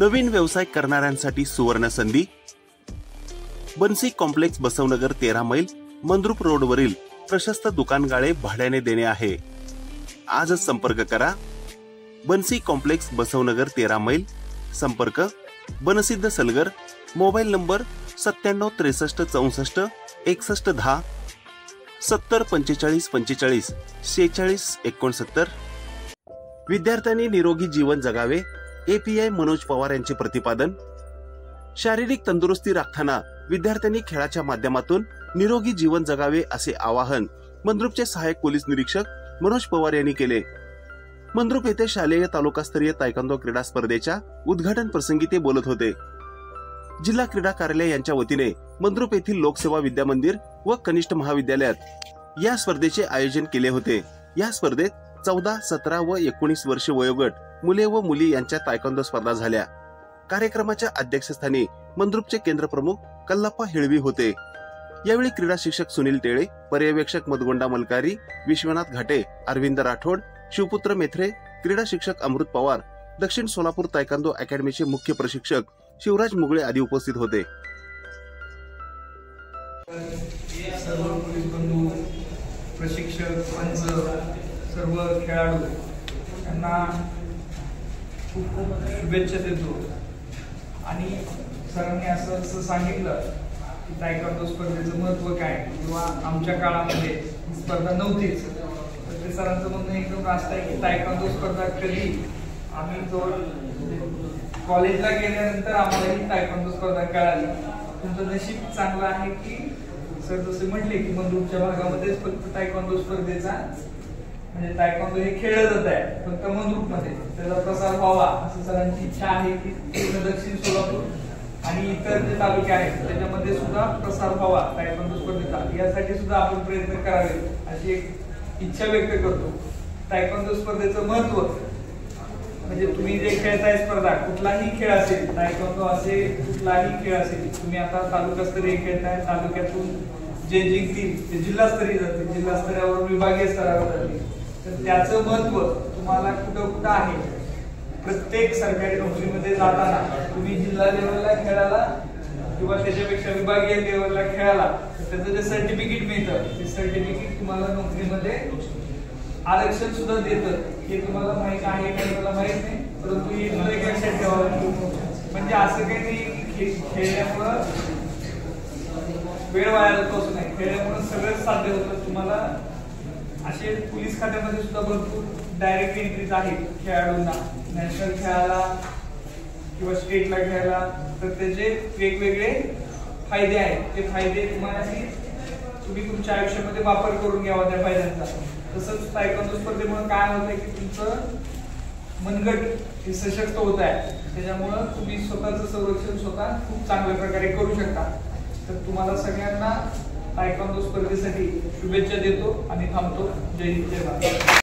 नवीन व्यवसाय करणाऱ्यांसाठी सुवर्ण संधी। बन्सी कॉम्प्लेक्स बसवनगर 13 मैल मंद्रुप रोडवरील प्रशस्त दुकानगाळे भाड्याने देणे आहे। आजच संपर्क करा। बन्सी कॉम्प्लेक्स बसवनगर 13 मैल, संपर्क बनसिद्ध सलगर, मोबाईल नंबर 97 63 64 61 10 70 45 45 46 69। विद्यार्थ्यांनी निरोगी जीवन जगावे, API मनोज पवार यांचे प्रतिपादन। शारीरिक तंदुरुस्ती राखताना विद्यार्थ्यांनी खेळाच्या माध्यमातून निरोगी जीवन जगावे असे आवाहन मंद्रुपचे सहाय्यक पोलीस निरीक्षक मनोज पवार यांनी केले। मंद्रुप येथे शालेय तालुकास्तरीय तायक्वांदो क्रीडा स्पर्धेच्या उद्घाटन प्रसंगी ते बोलत होते। जिल्हा क्रीडा कार्यालय यांच्या वतीने मंद्रुप येथील लोकसेवा विद्या मंदिर व कनिष्ठ महाविद्यालयात या स्पर्धेचे आयोजन केले होते। या स्पर्धेत 14, 17 व 19 वर्ष वयोगट मुले व मुली यांच्या तायक्वांदो स्पर्धा झाल्या। कार्यक्रमाच्या अध्यक्षस्थानी मंद्रुपचे केंद्र प्रमुख कल्लाप्पा हिळवी होते। यावेळी क्रीडा शिक्षक सुनील टेळे, पर्यवेक्षक मधगोंडा मलकारी, विश्वनाथ घाटे, अरविंद राठोड, शिवपुत्र मेथरे, क्रीडा शिक्षक अमृत पवार, दक्षिण सोलापूर तायक्वांदो अकॅडमीचे मुख्य प्रशिक्षक शिवराज मुगळे आदी उपस्थित होते। सर्व पोलीस बंधू, प्रशिक्षक, पंच, सर्व खेळाडू यांना खूप खूप शुभेच्छा देतो। आणि सरांनी असं सांगितलं की तायक्वांदो स्पर्धेचं महत्त्व काय, किंवा आमच्या काळामध्ये ही स्पर्धा नव्हतीच, तर ते सरांचं म्हणणं एकदम रास्त आहे की तायक्वांदो स्पर्धा कधी आम्ही कॉलेजला गेल्यानंतर आम्हाला ही तायक्वांदो स्पर्धा कळाली। तुमचं नशीब चांगलं आहे की सर जसे म्हटले की मंद्रुपच्या भागामध्येच फक्त तायक्वांदो स्पर्धेचा म्हणजे तायक्वांदो हे खेळलं जात आहे, फक्त मंद्रुपमध्ये त्याचा प्रसार व्हावा असं सरांची इच्छा आहे की पूर्ण दक्षिण सोलापूर आणि इतर जे तालुके आहेत त्याच्यामध्ये सुद्धा प्रसार व्हावा तायक्वांदो स्पर्धेचा, यासाठी सुद्धा आपण प्रयत्न करावे अशी एक इच्छा व्यक्त करतो। तायक्वांदो स्पर्धेचं महत्त्व म्हणजे तुम्ही जे खेळताय स्पर्धा, कुठलाही खेळ असेल, तायक्वांदो असेल, कुठलाही खेळ असेल, तुम्ही आता तालुकास्तरीय खेळताय, तालुक्यातून जे जिंकतील ते जिल्हास्तरीय जातील, जिल्हास्तरावर विभागीय स्तरावर जातील, तर त्याचं महत्त्व तुम्हाला कुठं कुठं आहे। प्रत्येक सरकारी नोकरीमध्ये जाताना तुम्ही जिल्हा लेवलला खेळाला किंवा त्याच्यापेक्षा विभागीय लेवलला खेळाला तर त्याचं जे सर्टिफिकेट मिळतं ते सर्टिफिकेट तुम्हाला नोकरीमध्ये आरक्षण सुद्धा देतं। हे तुम्हाला माहित आहे काही मला माहित नाही, परंतु हे सुद्धा एक लक्षात ठेवावं। म्हणजे असं काही नाही की खेळल्यामुळं वेळ वाया जातो असं नाही, खेळल्यामुळे सगळंच साध्य होतं। तुम्हाला असे पोलीस खात्यामध्ये सुद्धा भरपूर डायरेक्ट एंट्रीज आहेत खेळाडूंना, नॅशनल खेळायला किंवा स्टेटला खेळायला, तर त्याचे वेगवेगळे फायदे आहेत। ते फायदे तुम्हाला तुम्ही तुमच्या आयुष्यामध्ये वापर करून घ्यावा त्या फायद्यांचा। तसंच तायक्वांदो स्पर्धेमुळे काय होतंय की तुमचं मनगट हे सशक्त होत आहे, त्याच्यामुळं तुम्ही स्वतःचं संरक्षण स्वतः खूप चांगल्या प्रकारे करू शकता। तर तुम्हाला सगळ्यांना तायक्वांदो स्पर्धेसाठी शुभेच्छा देतो आणि थांबतो। जय हिंद, जय भारत।